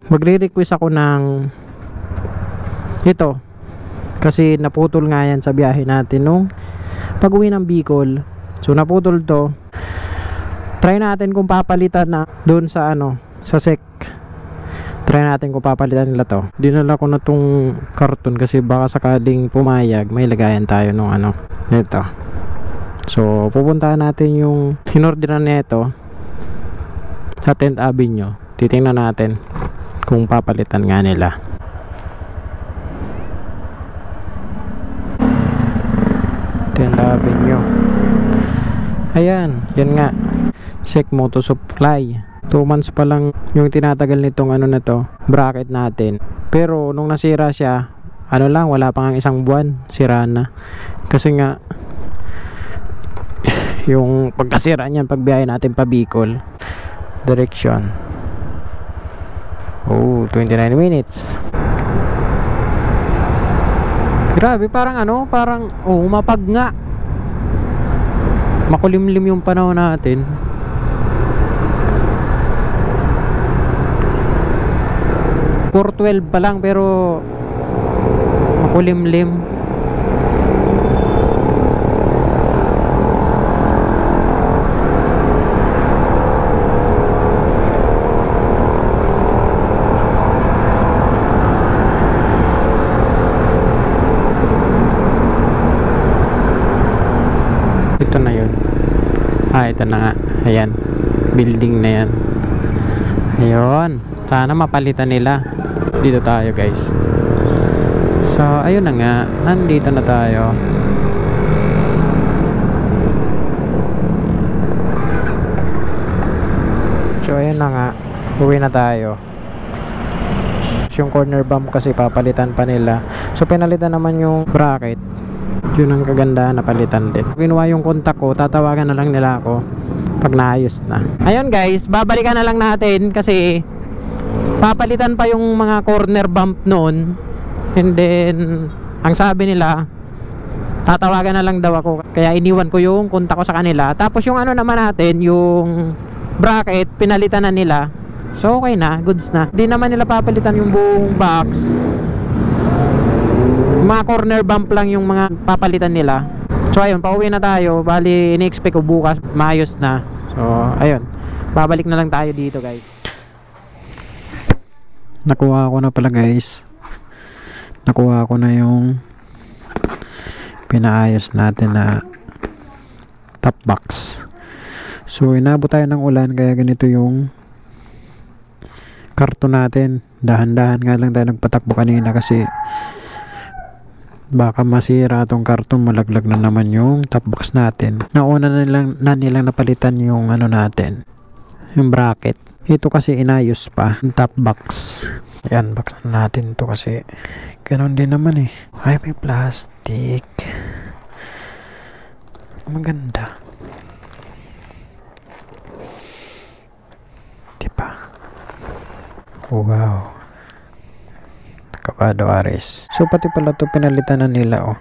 magre-request ako ng ito kasi naputol nga yan sa biyahe natin nung pag-uwi ng Bicol. So naputol to. Try natin kung papalitan na doon sa sa SEC. Try natin kung papalitan nila to. Dinala ko na tong karton kasi baka sakaling pumayag may lagayan tayo nung nito. So pupuntahan natin yung inorderan nito sa 10th Avenue. Titingnan natin kung papalitan nga nila. Avenue. Ayan, yan nga. SEC Moto Supply. 2 months pa lang yung tinatagal nitong na to, bracket natin. Pero nung nasira siya, lang, wala pa nga 1 buwan, sira na. Kasi nga yung pagkasira niyan, pagbiyahe natin pa Bicol direction. 29 minutes. Grabe, parang mapag nga. Makulimlim yung panahon natin. For 12 pa lang pero makulimlim. Ito na yun. Ito na nga. Ayan. Building na yan. Ayun. Sana mapalitan nila. Dito tayo guys. So ayun na nga. Nandito na tayo. So ayun na nga. Uwi na tayo. Yung corner bump kasi papalitan pa nila. So pinalitan naman yung bracket. Yun ang kagandahan, napalitan din. Kinuha yung kontak ko, tatawagan na lang nila ako pag naayos na. Ayun guys, babalikan na lang natin kasi papalitan pa yung mga corner bump noon. And then ang sabi nila, tatawagan na lang daw ako. Kaya iniwan ko yung kontak ko sa kanila. Tapos yung naman natin, yung bracket, pinalitan na nila. So okay na, goods na. Di naman nila papalitan yung buong box. Mga corner bump lang yung mga papalitan nila. So ayun, pauwi na tayo. Bali, ini-expect ko bukas maayos na. So ayun, babalik na lang tayo dito guys. Nakuha ko na pala guys. Nakuha ko na yung pinaayos natin na top box. So inabot tayo ng ulan kaya ganito yung karton natin. Dahan-dahan nga lang tayo nagpatakbo kanina kasi baka masira tong karton, malaglag na naman yung top box natin. Nauna na nilang napalitan yung natin, yung bracket. Ito kasi inayos pa yung top box. Ayan, box na natin to kasi ganun din naman ay may plastic. Maganda, diba? Wow, Kabado Aris. So pati pala to pinalitan na nila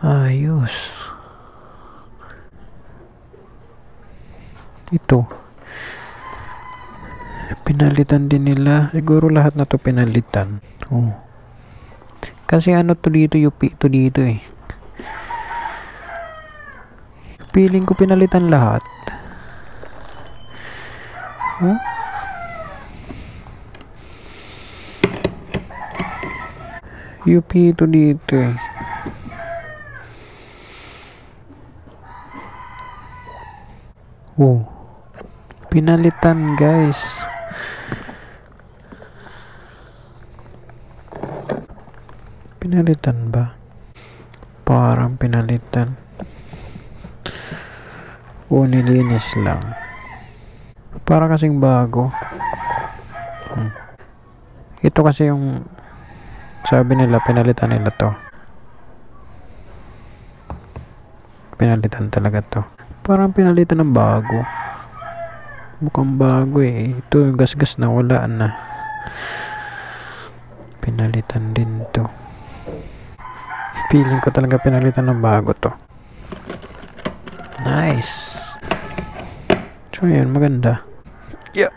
ayos. Ito pinalitan din nila. Siguro lahat na to pinalitan. Kasi to dito, UP to dito Feeling ko pinalitan lahat. UP ito dito pinalitan guys. Pinalitan ba? Parang pinalitan. Nilinis lang. Parang kasing bago. Ito kasi yung sabi nila, pinalitan nila to. Pinalitan talaga to. Parang pinalitan ng bago. Mukhang bago Ito yung gas-gas na wala na. Pinalitan din to. Feeling ko talaga pinalitan ng bago to. Nice. So yun, maganda. Yeah.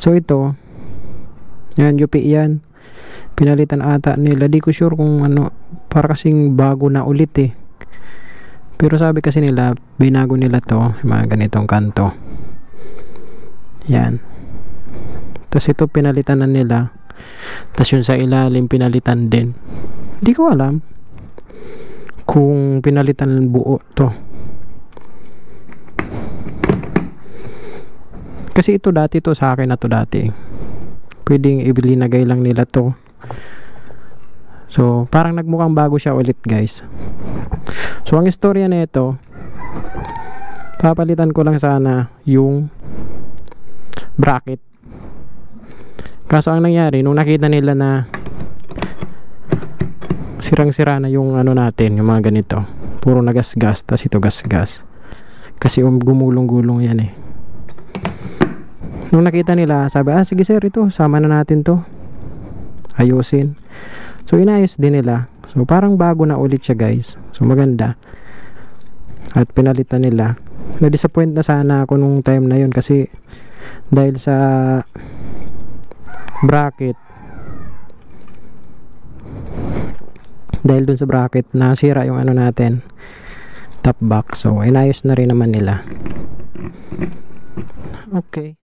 So ito, yan, UP yan. Pinalitan ata nila. Di ko sure kung ano, para kasing bago na ulit eh. Pero sabi kasi nila, binago nila to, mga ganitong kanto. Yan. Tapos ito pinalitan na nila. Tapos yun sa ilalim pinalitan din. Di ko alam kung pinalitan buo to. Kasi ito dati to, sa akin na to dati. Pwedeng ilinagay lang nila to. So, parang nagmukhang bago siya ulit, guys. So, ang istorya na ito, papalitan ko lang sana yung bracket. Kaso ang nangyari, nung nakita nila na sirang-sira na yung ano natin, yung mga ganito, puro nagasgas, tas ito gasgas. Kasi gumulong-gulong yan eh. Nung nakita nila, sabi, sige sir, ito, sama na natin to. Ayusin. So, inayos din nila. So, parang bago na ulit siya, guys. So, maganda. At pinalitan nila. Na-disappoint na sana ako nung time na yun kasi dahil sa bracket, dahil dun sa bracket, nasira yung ano natin, top box. So, inayos na rin naman nila. Okay.